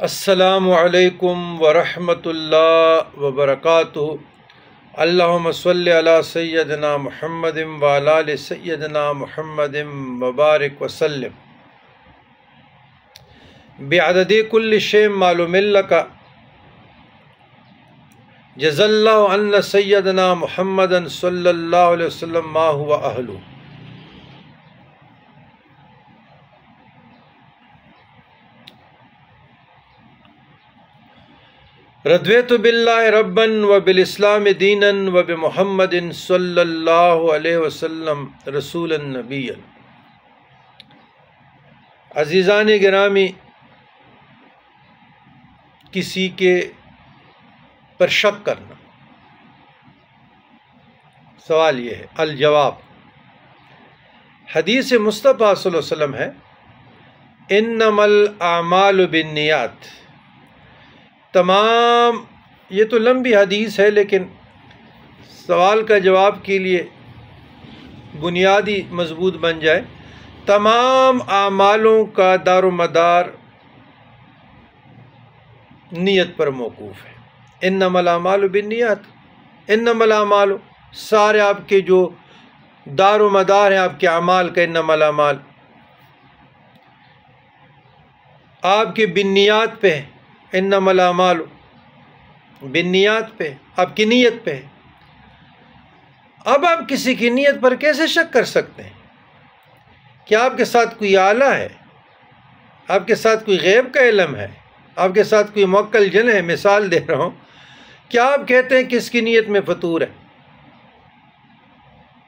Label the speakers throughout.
Speaker 1: السلام علیکم ورحمۃ اللہ وبرکاتہ۔ اللہم صلی علی سیدنا محمد وعلی آل سیدنا محمد وبارک وسلم۔ بعدد کل شیء معلوم لک جزا اللہ عنا سیدنا محمد صلی اللہ علیہ وسلم ما هو اہلہ۔ رضیت باللہ ربا وبالاسلام دینا وبمحمد صلی اللہ علیہ وسلم رسولا نبیا۔ عزیزان گرامی، کسی کے پر شک کرنا، سوال یہ ہے، الجواب حدیث مصطفیٰ صلی اللہ علیہ وسلم ہے، انما الاعمال بالنیات۔ تمام، یہ تو لمبی حدیث ہے لیکن سوال کا جواب کے لیے بنیادی مضبوط بن جائے، تمام اعمالوں کا دار و مدار نیت پر موقوف ہے۔ انما الاعمال بالنیات، انما الاعمال، سارے آپ کے جو دار و مدار ہیں آپ کے اعمال کا، انما الاعمال آپ کے بالنیات پہ ہے، انما الاعمال بالنیات پہ، آپ کی نیت پہ ہے۔ اب آپ کسی کی نیت پر کیسے شک کر سکتے ہیں؟ کیا آپ کے ساتھ کوئی آلہ ہے؟ آپ کے ساتھ کوئی غیب کا علم ہے؟ آپ کے ساتھ کوئی موکل جن ہے؟ مثال دے رہا ہوں، کیا آپ کہتے ہیں کہ اس کی نیت میں فطور ہے؟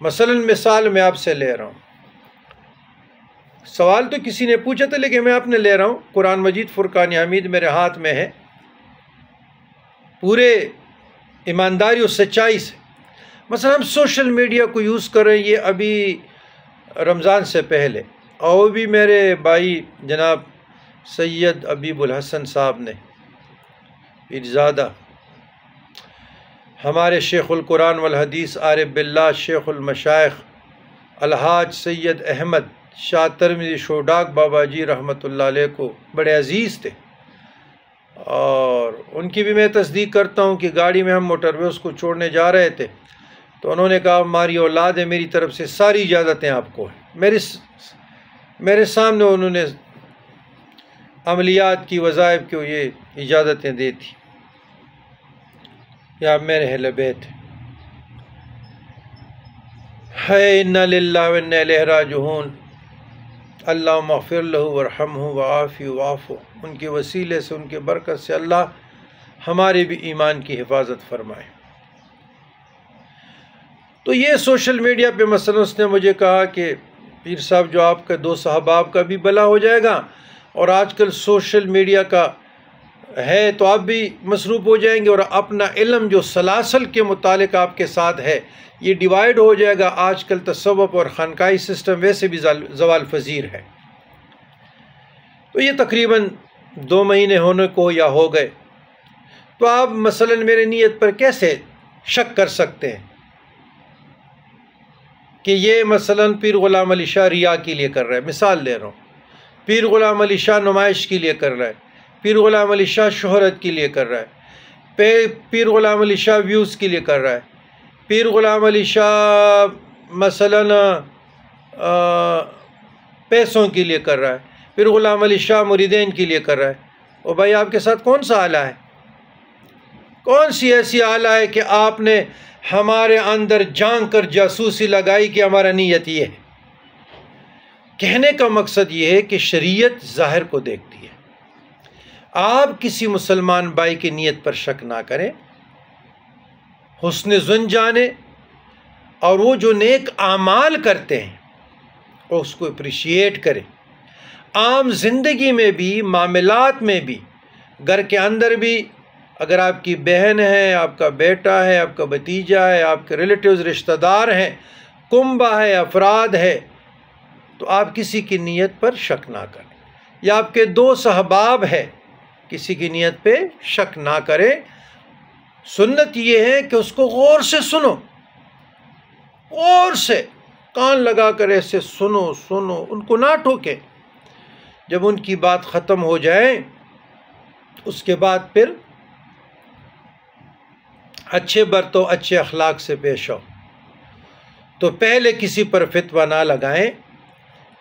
Speaker 1: مثلا مثال میں آپ سے لے رہا ہوں، سوال تو کسی نے پوچھا تھا لیکن میں آپ نے لے رہا ہوں، قرآن مجید فرقان حمید میرے ہاتھ میں ہے، پورے ایمانداری اور سچائی سے۔ مثلا ہم سوشل میڈیا کو یوز کر رہے ہیں، یہ ابھی رمضان سے پہلے، اور بھی میرے بھائی جناب سید ابیب الحسن صاحب نے، پیرزادہ، ہمارے شیخ القرآن والحدیث عارف باللہ شیخ المشائخ الحاج سید احمد شاہ ترمذی شوڈاک بابا جی رحمۃ اللہ علیہ کو بڑے عزیز تھے، اور ان کی بھی میں تصدیق کرتا ہوں کہ گاڑی میں ہم موٹر وے اس کو چھوڑنے جا رہے تھے تو انہوں نے کہا ہماری اولاد ہے، میری طرف سے ساری اجازتیں آپ کو ہیں۔ میرے سامنے انہوں نے عملیات کی، وظائف کی یہ اجازتیں دی تھی، یا آپ میرے اہل بیت ہے۔ انا للہ و انا الیہ راجعون، اللہم اغفر لہ وارحمہ وعافہ وعفو، ان کے وسیلے سے، ان کے برکت سے اللہ ہمارے بھی ایمان کی حفاظت فرمائے۔ تو یہ سوشل میڈیا پہ مثلا اس نے مجھے کہا کہ پیر صاحب جو آپ کا دوست احباب کا بھی بھلا ہو جائے گا، اور آج کل سوشل میڈیا کا ہے تو آپ بھی مصروف ہو جائیں گے، اور اپنا علم جو سلاسل کے متعلق آپ کے ساتھ ہے یہ ڈیوائیڈ ہو جائے گا۔ آج کل تصوف اور خانقاہی سسٹم ویسے بھی زوال پذیر ہے۔ تو یہ تقریباً 2 مہینے ہونے کو یا ہو گئے، تو آپ مثلا میرے نیت پر کیسے شک کر سکتے ہیں کہ یہ مثلا پیر غلام علی شاہ ریا کے لیے کر رہا ہے؟ مثال دے رہا ہوں، پیر غلام علی شاہ نمائش کے لیے کر رہا ہے، پیر غلام علی شاہ شہرت کے لیے کر رہا ہے، پیر غلام علی شاہ ویوز کے لیے کر رہا ہے، پیر غلام علی شاہ مثلا پیسوں کے لیے کر رہا ہے، پیر غلام علی شاہ مریدین کے لیے کر رہا ہے۔ اور بھائی آپ کے ساتھ کون سا آلہ ہے؟ کون سی ایسی آلہ ہے کہ آپ نے ہمارے اندر جان کر جاسوسی لگائی کہ ہمارا نیت یہ ہے؟ کہنے کا مقصد یہ ہے کہ شریعت ظاہر کو دیکھتی ہے، آپ کسی مسلمان بھائی کی نیت پر شک نہ کریں، حسن ظن جانیں، اور وہ جو نیک اعمال کرتے ہیں اس کو اپریشیٹ کریں۔ عام زندگی میں بھی، معاملات میں بھی، گھر کے اندر بھی، اگر آپ کی بہن ہے، آپ کا بیٹا ہے، آپ کا بھتیجا ہے، آپ کے ریلیٹیوز رشتہ دار ہیں، کنبہ ہے، افراد ہے، تو آپ کسی کی نیت پر شک نہ کریں، یا آپ کے دوست احباب ہے، کسی کی نیت پہ شک نہ کریں۔ سنت یہ ہے کہ اس کو غور سے سنو، غور سے کان لگا کر ایسے سنو، ان کو نہ ٹوکیں۔ جب ان کی بات ختم ہو جائے اس کے بعد پھر اچھے برتو اچھے اخلاق سے پیش آؤ۔ تو پہلے کسی پر فتویٰ نہ لگائیں،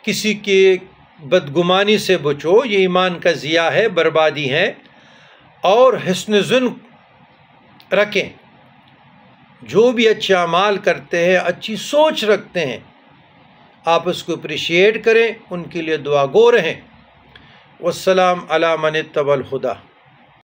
Speaker 1: کسی کی بدگمانی سے بچو، یہ ایمان کا ضیاع ہے، بربادی ہے۔ اور حسن ظن رکھیں، جو بھی اچھے اعمال کرتے ہیں، اچھی سوچ رکھتے ہیں، آپ اس کو اپریشیٹ کریں، ان کے لیے دعا گو رہیں۔ والسلام علی من اتبع الہدی۔